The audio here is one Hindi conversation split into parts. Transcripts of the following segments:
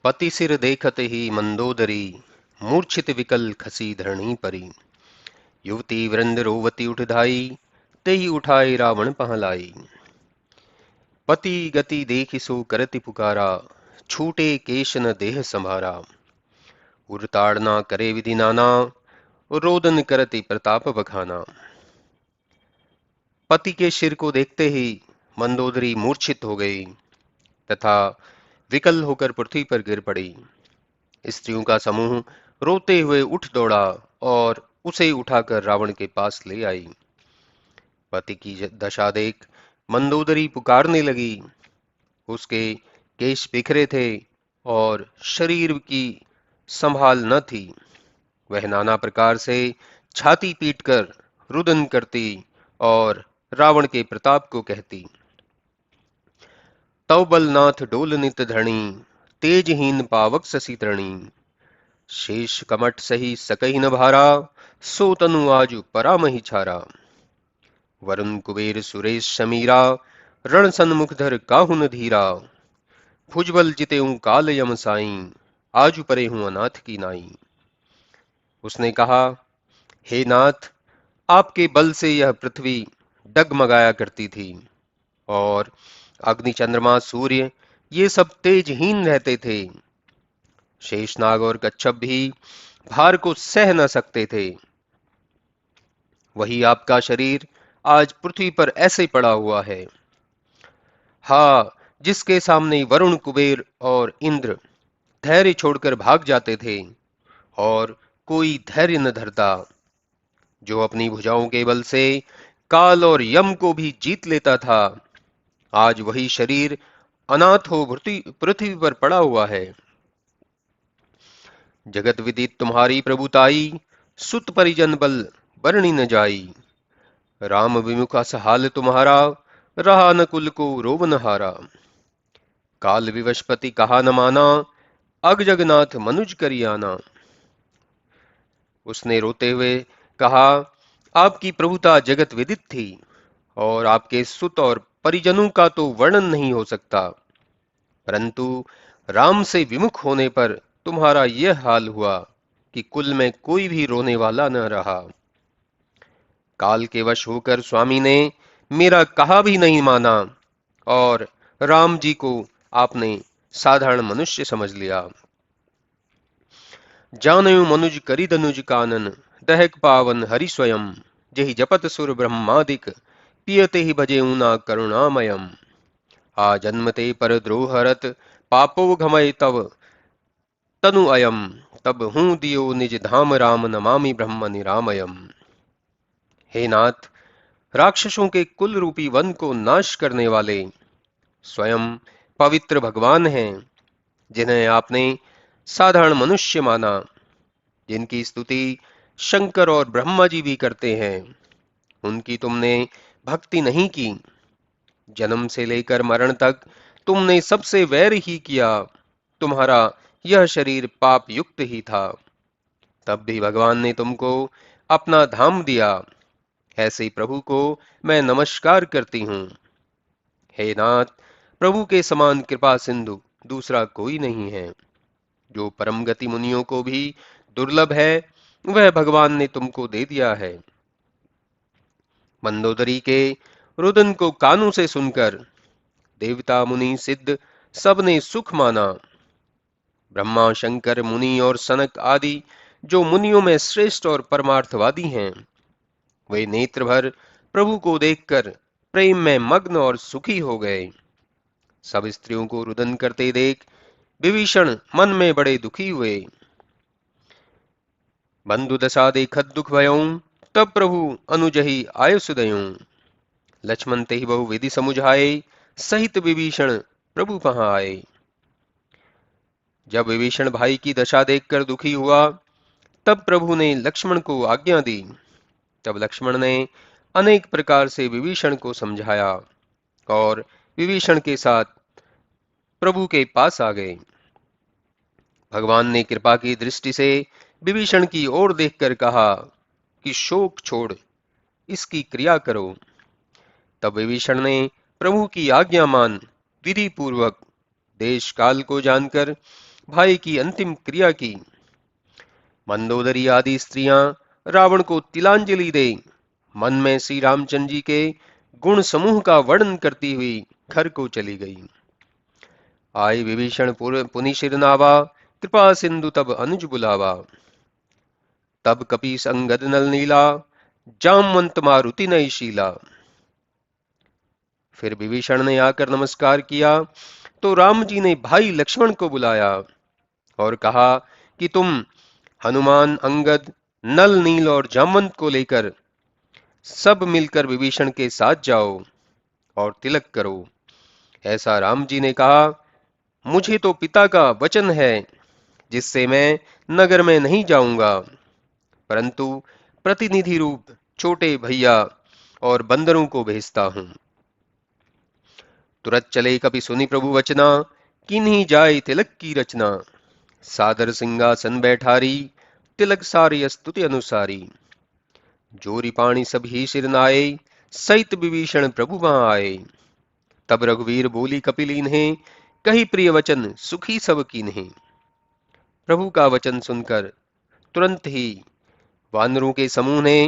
पति सिर देखत ही मंदोदरी, मूर्छित विकल खसी धरणी परी। युवती वृंद रोवती उठ धाई, तेहि उठाए रावण पहलाई। पति गति देखि सो करति पुकारा, छूटे केश न देह संभारा। उरताड़ना करे विधि नाना, रोदन करति प्रताप बखाना। पति के सिर को देखते ही मंदोदरी मूर्छित हो गई तथा विकल होकर पृथ्वी पर गिर पड़ी। स्त्रियों का समूह रोते हुए उठ दौड़ा और उसे उठाकर रावण के पास ले आई। पति की दशा देख मंदोदरी पुकारने लगी। उसके केश बिखरे थे और शरीर की संभाल न थी। वह नाना प्रकार से छाती पीटकर रुदन करती और रावण के प्रताप को कहती। तव बलनाथ डोल नित धरणी, तेजहीन पावक ससी तृणी। शेष कमठ सही सकहि न भारा, सो तनु आजु परामहि छारा। वरुण कुबेर सुरेश समीरा, रण सन्मुख धर काहु न धीरा। भुजबल जितेऊं काल यम साई, आजु परे हूं अनाथ की नाई। उसने कहा, हे नाथ, आपके बल से यह पृथ्वी डगमगाया करती थी और अग्नि चंद्रमा सूर्य ये सब तेजहीन रहते थे। शेषनाग और कच्छप भी भार को सह न सकते थे। वही आपका शरीर आज पृथ्वी पर ऐसे पड़ा हुआ है। हाँ, जिसके सामने वरुण कुबेर और इंद्र धैर्य छोड़कर भाग जाते थे और कोई धैर्य न धरता। जो अपनी भुजाओं के बल से काल और यम को भी जीत लेता था, आज वही शरीर अनाथ हो पृथ्वी पर पड़ा हुआ है। जगत विदित तुम्हारी प्रभुताई, सुत परिजन बल बरणी न जाई। राम विमुख असहाल तुम्हारा, रहा न कुल को रोवन हारा। काल विवशपति कहा न माना, अग जगन्नाथ मनुज करियाना। उसने रोते हुए कहा, आपकी प्रभुता जगत विदित थी और आपके सुत और परिजनों का तो वर्णन नहीं हो सकता, परंतु राम से विमुख होने पर तुम्हारा यह हाल हुआ कि कुल में कोई भी रोने वाला न रहा। काल के वश होकर स्वामी ने मेरा कहा भी नहीं माना और राम जी को आपने साधारण मनुष्य समझ लिया। जानयु मनुज करि दनुज कानन, दहक पावन हरि स्वयं। जेहि जपत सुर ब्रह्मादिक, पियते ही भजे ऊना करुणामयम। आ जन्मते पर द्रोहरत, पापो घमय तव तनु अयम। तब हूँ दियो निज धाम राम, नमामि ब्रह्म निरामयम। हे नाथ, राक्षसों के कुल रूपी वन को नाश करने वाले स्वयं पवित्र भगवान हैं, जिन्हें आपने साधारण मनुष्य माना, जिनकी स्तुति शंकर और ब्रह्मा जी भी करते हैं, उनकी तुमने भक्ति नहीं की। जन्म से लेकर मरण तक तुमने सबसे वैर ही किया। तुम्हारा यह शरीर पाप युक्त ही था, तब भी भगवान ने तुमको अपना धाम दिया। ऐसे प्रभु को मैं नमस्कार करती हूँ। हे नाथ, प्रभु के समान कृपा सिंधु दूसरा कोई नहीं है। जो परम गति मुनियों को भी दुर्लभ है, वह भगवान ने तुमको दे दिया है। मंदोदरी के रुदन को कानों से सुनकर देवता मुनि सिद्ध सबने सुख माना। ब्रह्मा शंकर मुनि और सनक आदि जो मुनियों में श्रेष्ठ और परमार्थवादी हैं, वे नेत्र भर प्रभु को देखकर प्रेम में मग्न और सुखी हो गए। सब स्त्रियों को रुदन करते देख विभीषण मन में बड़े दुखी हुए। बंधु दशा देखत दुख भयऊं, तब प्रभु अनुजहि आय सुदयूं। लक्ष्मण तेहि बहु विधि समुझाए, सहित विभीषण प्रभु पहाँ आए। जब विभीषण भाई की दशा देखकर दुखी हुआ, तब प्रभु ने लक्ष्मण को आज्ञा दी। तब लक्ष्मण ने अनेक प्रकार से विभीषण को समझाया और विभीषण के साथ प्रभु के पास आ गए। भगवान ने कृपा की दृष्टि से विभीषण की ओर देखकर कहा कि शोक छोड़ इसकी क्रिया करो। तब विभीषण ने प्रभु की आज्ञा मान विधि पूर्वक देश काल को जानकर भाई की अंतिम क्रिया की। मंदोदरी आदि स्त्रियां रावण को तिलांजलि दे मन में श्री रामचंद्र जी के गुण समूह का वर्णन करती हुई घर को चली गई। आए विभीषण पुनि सिर नावा, कृपा सिंधु तब अनुज बुलावा। तब कपि संगद नल नीला, जामवंत मारुति नई शीला। फिर विभीषण ने आकर नमस्कार किया तो राम जी ने भाई लक्ष्मण को बुलाया और कहा कि तुम हनुमान, अंगद, नल, नील और जामवंत को लेकर सब मिलकर विभीषण के साथ जाओ और तिलक करो। ऐसा राम जी ने कहा। मुझे तो पिता का वचन है जिससे मैं नगर में नहीं जाऊंगा, परंतु प्रतिनिधि रूप छोटे भैया और बंदरों को भेजता हूं। तुरत चले कपि सुनि प्रभु वचना, किन्हीं जाय तिलक की रचना। सादर सिंहासन बैठारी, तिलक सारी स्तुति अनुसारी। जोरी पाणी सब ही सिर नाये, सहित विभीषण प्रभु वहां आए। तब रघुवीर बोली कपिलीन है, कही प्रिय वचन सुखी सब कीन्हे। प्रभु का वचन सुनकर तुरंत ही वानरों के समूह ने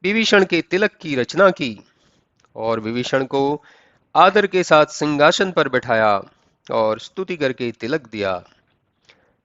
विभीषण के तिलक की रचना की और विभीषण को आदर के साथ सिंहासन पर बैठाया और स्तुति करके तिलक दिया।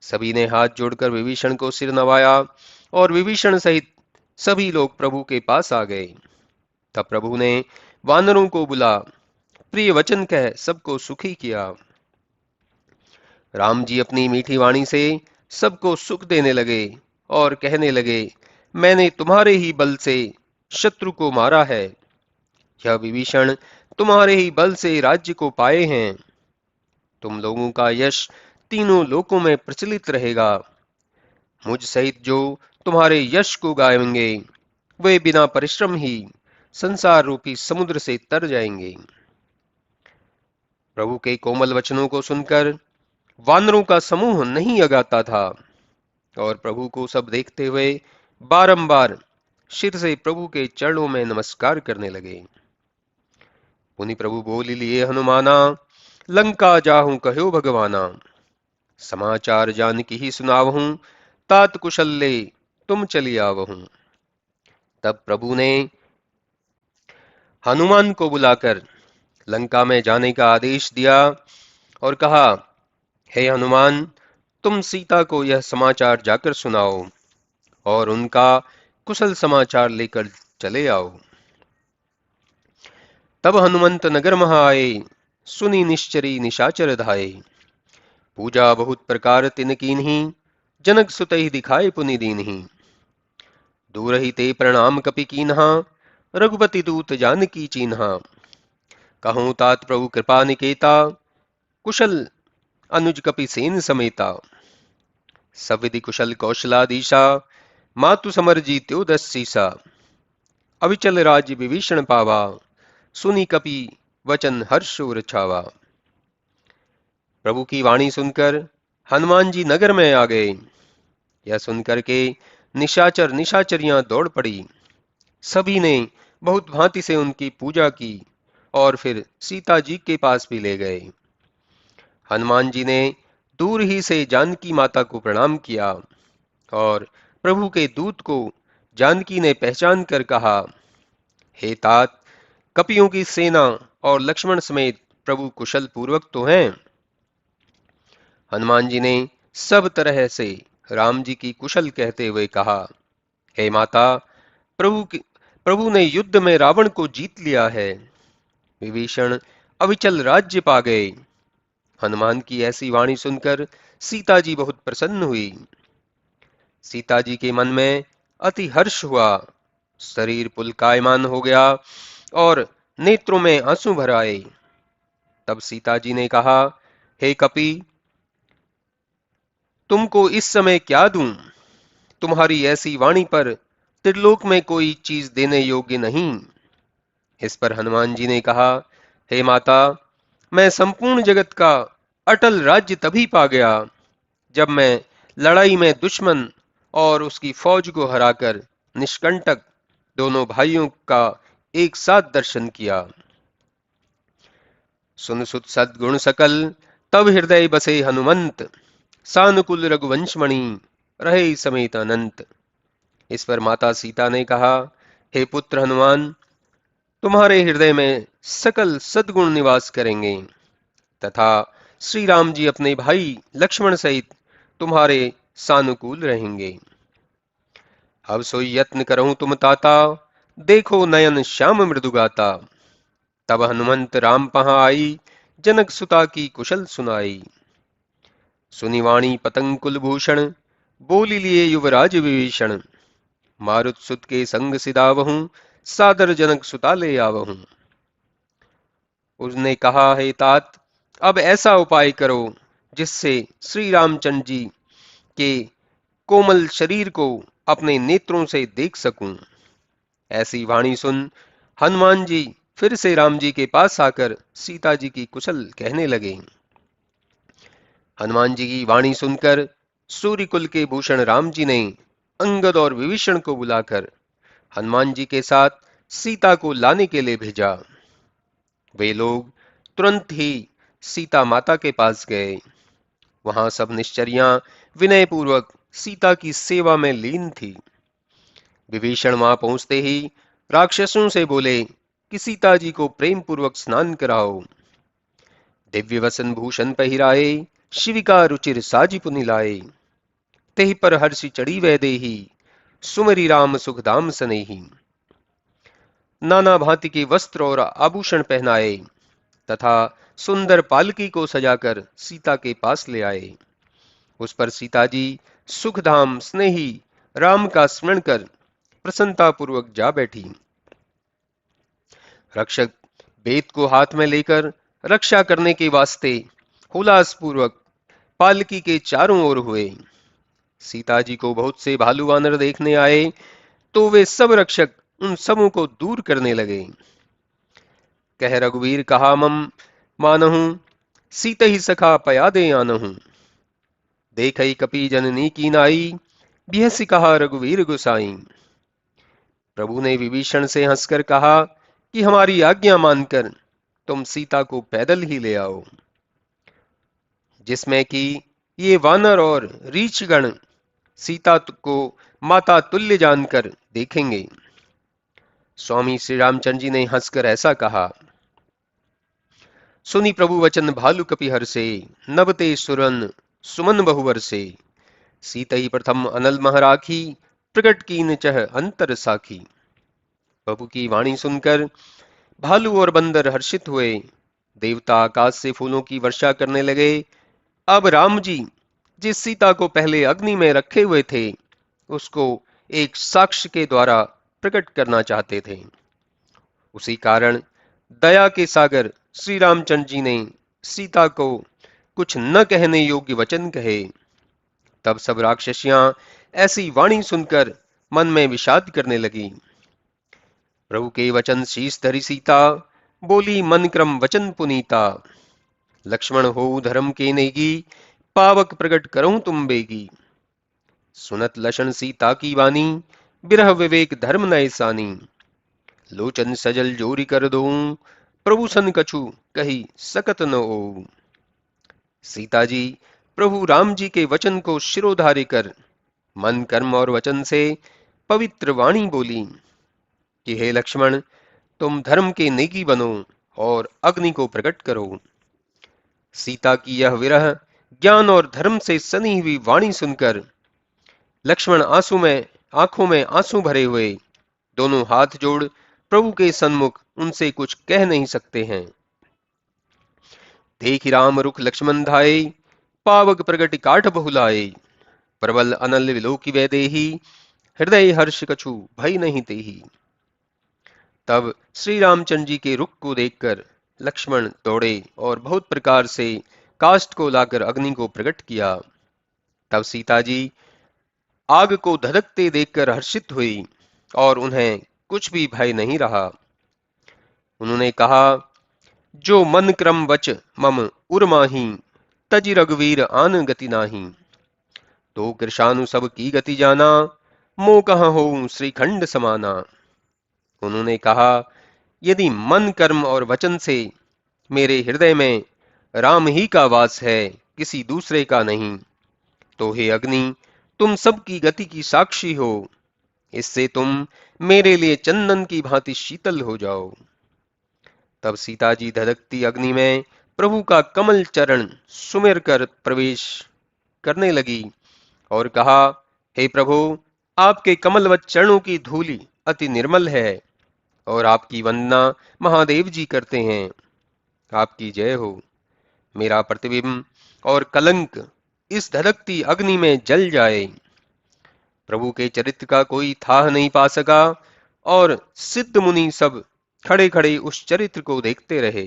सभी ने हाथ जोड़कर विभीषण को सिर नवाया और विभीषण सहित सभी लोग प्रभु के पास आ गए। तब प्रभु ने वानरों को बुला प्रिय वचन कह सबको सुखी किया। राम जी अपनी मीठी वाणी से सबको सुख देने लगे और कहने लगे, मैंने तुम्हारे ही बल से शत्रु को मारा है। यह विभीषण तुम्हारे ही बल से राज्य को पाए हैं। तुम लोगों का यश तीनों लोकों में प्रचलित रहेगा। मुझ सहित जो तुम्हारे यश को गाएंगे वे बिना परिश्रम ही संसार रूपी समुद्र से तर जाएंगे। प्रभु के कोमल वचनों को सुनकर वानरों का समूह नहीं अगाता था और प्रभु को सब देखते हुए बारंबार सिर से प्रभु के चरणों में नमस्कार करने लगे। पुनि प्रभु बोल लिए हनुमाना, लंका जाहूं कहो भगवाना। समाचार जानकी ही सुनावहूं, तात कुशल तुम चली आवहूं। तब प्रभु ने हनुमान को बुलाकर लंका में जाने का आदेश दिया और कहा, हे हनुमान, तुम सीता को यह समाचार जाकर सुनाओ और उनका कुशल समाचार लेकर चले आओ। तब हनुमंत नगर महा आए, सुनी निश्चरी निशाचर धाये। पूजा बहुत प्रकार तिन कीन्ही, जनक सुत ही दिखाए पुनि दीन्ही। दूर ही ते प्रणाम कपि कीन्हा, रघुपति दूत जानकी चीन्हा। कहूँ तात प्रभु कृपा निकेता, कुशल अनुज कपि सेन समेता। सब विधि कुशल कौशलाधीशा, मातु समर जीत्यो 10 सीसा। अविचल राज्य विभीषण पावा, सुनी कपि वचन हर्ष छावा। प्रभु की वाणी सुनकर हनुमान जी नगर में आ गए। यह सुनकर के निशाचर निशाचरियां दौड़ पड़ी। सभी ने बहुत भांति से उनकी पूजा की और फिर सीता जी के पास भी ले गए। हनुमान जी ने दूर ही से जानकी माता को प्रणाम किया और प्रभु के दूत को जानकी ने पहचान कर कहा, हे तात, कपियों की सेना और लक्ष्मण समेत प्रभु कुशल पूर्वक तो हैं। हनुमान जी ने सब तरह से राम जी की कुशल कहते हुए कहा, हे माता, प्रभु ने युद्ध में रावण को जीत लिया है। विभीषण अविचल राज्य पा गए। हनुमान की ऐसी वाणी सुनकर सीता जी बहुत प्रसन्न हुई। सीता जी के मन में अति हर्ष हुआ, शरीर पुलकायमान हो गया और नेत्रों में आंसू भर आए। तब सीता जी ने कहा, हे कपि, तुमको इस समय क्या दूं? तुम्हारी ऐसी वाणी पर त्रिलोक में कोई चीज देने योग्य नहीं। इस पर हनुमान जी ने कहा, हे माता, मैं संपूर्ण जगत का अटल राज्य तभी पा गया जब मैं लड़ाई में दुश्मन और उसकी फौज को हराकर निष्कंटक दोनों भाइयों का एक साथ दर्शन किया। सुन सुत सद्गुण सकल, तब हृदय बसे हनुमंत। सानुकुल रघुवंशमणि रहे समेत अनंत। इस पर माता सीता ने कहा, हे पुत्र हनुमान, तुम्हारे हृदय में सकल सद्गुण निवास करेंगे तथा श्री राम जी अपने भाई लक्ष्मण सहित तुम्हारे सानुकूल रहेंगे। अब सोई यत्न करहूं तुम ताता, देखो नयन श्याम मृदुगाता। तब हनुमंत राम पहाँ आई, जनक सुता की कुशल सुनाई। सुनी वाणी पतंग कुलभूषण, बोली लिए युवराज विभीषण। मारुत सुत के संग सिधावहूं, सादर जनक सुता ले आवहूं। उसने कहा, हे तात, अब ऐसा उपाय करो जिससे श्री रामचंद्र जी के कोमल शरीर को अपने नेत्रों से देख सकूं। ऐसी वाणी सुन हनुमान जी फिर से राम जी के पास आकर सीता जी की कुशल कहने लगे। हनुमान जी की वाणी सुनकर सूर्यकुल के भूषण राम जी ने अंगद और विभीषण को बुलाकर हनुमान जी के साथ सीता को लाने के लिए भेजा। वे लोग तुरंत ही सीता माता के पास गए। वहां सब निश्चरियां विनय पूर्वक सीता की सेवा में लीन थी। विभीषण वहां पहुंचते ही राक्षसों से बोले कि सीता जी को प्रेम पूर्वक स्नान कराओ। दिव्य वसन भूषण पहिराए, शिविका रुचिर साजी पुनि लाए। तेहि पर हर्षि चढ़ी वह देही, सुमरि राम सुखधाम सनेही। नाना भांति के वस्त्र और आभूषण पहनाए तथा सुंदर पालकी को सजाकर सीता के पास ले आए। उस पर सीता जी सुखधाम स्नेही राम का स्मरण कर प्रसन्नता पूर्वक जा बैठी। रक्षक बेत को हाथ में लेकर रक्षा करने के वास्ते हुलास पूर्वक पालकी के चारों ओर हुए। सीता जी को बहुत से भालू वानर देखने आए तो वे सब रक्षक उन सबों को दूर करने लगे। कह रघुवीर कहा मम मानहु, सीत ही सखा पया दे आनहु। देखई कपि जननी की नाई, बिहसी कहा रघुवीर गुसाई। प्रभु ने विभीषण से हंसकर कहा कि हमारी आज्ञा मानकर तुम सीता को पैदल ही ले आओ, जिसमें कि ये वानर और रीछगण सीता को माता तुल्य जानकर देखेंगे। स्वामी श्री रामचंद्र जी ने हंसकर ऐसा कहा। सुनी प्रभु वचन भालु कपि हर्षे, नभते सुरन सुमन बहुवर से। सीतई प्रथम अनल मह राखी, प्रकट कीन चह अंतर साखी। प्रभु की वाणी सुनकर भालू और बंदर हर्षित हुए। देवता आकाश से फूलों की वर्षा करने लगे। अब राम जी जिस सीता को पहले अग्नि में रखे हुए थे उसको एक साक्ष्य के द्वारा प्रकट करना चाहते थे। उसी कारण दया के सागर श्री रामचंद्र जी ने सीता को कुछ न कहने योग्य वचन कहे। तब सब राक्षसियां ऐसी वाणी सुनकर मन में विषाद करने लगी। प्रभु के वचन शीस धरि सीता, बोली मन क्रम वचन पुनीता। लक्ष्मण हो धर्म के नेगी, पावक प्रकट करऊं तुम बेगी। सुनत लशन सीता की वाणी, बिरह विवेक धर्म नय सानी। लोचन सजल जोरी कर दो, प्रभु सन कछु कही सकत न ओ। सीता जी प्रभु राम जी के वचन को शिरोधार्य कर मन कर्म और वचन से पवित्र वाणी बोली कि हे लक्ष्मण, तुम धर्म के नेगी बनो और अग्नि को प्रकट करो। सीता की यह विरह ज्ञान और धर्म से सनी हुई वाणी सुनकर लक्ष्मण आंखों में आंसू भरे हुए दोनों हाथ जोड़ प्रभु के सन्मुख उनसे कुछ कह नहीं सकते हैं। देखि राम रुख लक्ष्मण धाये, पावक प्रगट काठ बहुलाए। प्रबल अनल विलोकि वै देही, हृदय हर्ष कछु भय नहीं तेही। तब श्री रामचंद्र जी के रुख को देखकर लक्ष्मण दौड़े और बहुत प्रकार से काष्ठ को लाकर अग्नि को प्रकट किया। तब सीता जी आग को धधकते देखकर हर्षित हुई और उन्हें कुछ भी भय नहीं रहा। उन्होंने कहा, जो मन क्रम वच मम उर्माही, तजि रघुवीर आन गति नाही। तो कृशानु सब की गति जाना, मो कहाँ हो श्रीखंड समाना। उन्होंने कहा, यदि मन कर्म और वचन से मेरे हृदय में राम ही का वास है, किसी दूसरे का नहीं, तो हे अग्नि, तुम सबकी गति की साक्षी हो, इससे तुम मेरे लिए चंदन की भांति शीतल हो जाओ। तब सीता जी धधकती अग्नि में प्रभु का कमल चरण सुमिर कर प्रवेश करने लगी और कहा, हे प्रभु, आपके कमलवत चरणों की धूलि अति निर्मल है और आपकी वंदना महादेव जी करते हैं। आपकी जय हो। मेरा प्रतिबिंब और कलंक इस धधकती अग्नि में जल जाए। प्रभु के चरित्र का कोई थाह नहीं पा सका और सिद्ध मुनि सब खड़े खड़े उस चरित्र को देखते रहे।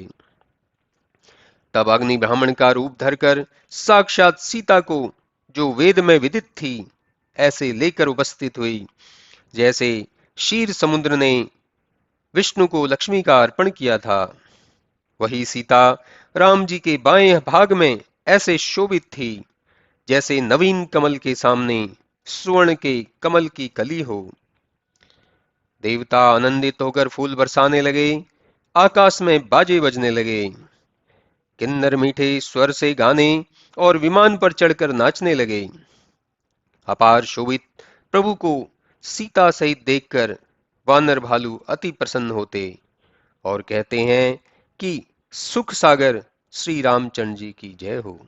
तब अग्नि ब्राह्मण का रूप धरकर साक्षात सीता को, जो वेद में विदित थी, ऐसे लेकर उपस्थित हुई जैसे क्षीर समुद्र ने विष्णु को लक्ष्मी का अर्पण किया था। वही सीता राम जी के बाएं भाग में ऐसे शोभित थी जैसे नवीन कमल के सामने स्वर्ण के कमल की कली हो। देवता आनंदित होकर फूल बरसाने लगे, आकाश में बाजे बजने लगे, किन्नर मीठे स्वर से गाने और विमान पर चढ़कर नाचने लगे। अपार शोभित प्रभु को सीता सहित देखकर वानर भालू अति प्रसन्न होते और कहते हैं कि सुख सागर श्री रामचंद्र जी की जय हो।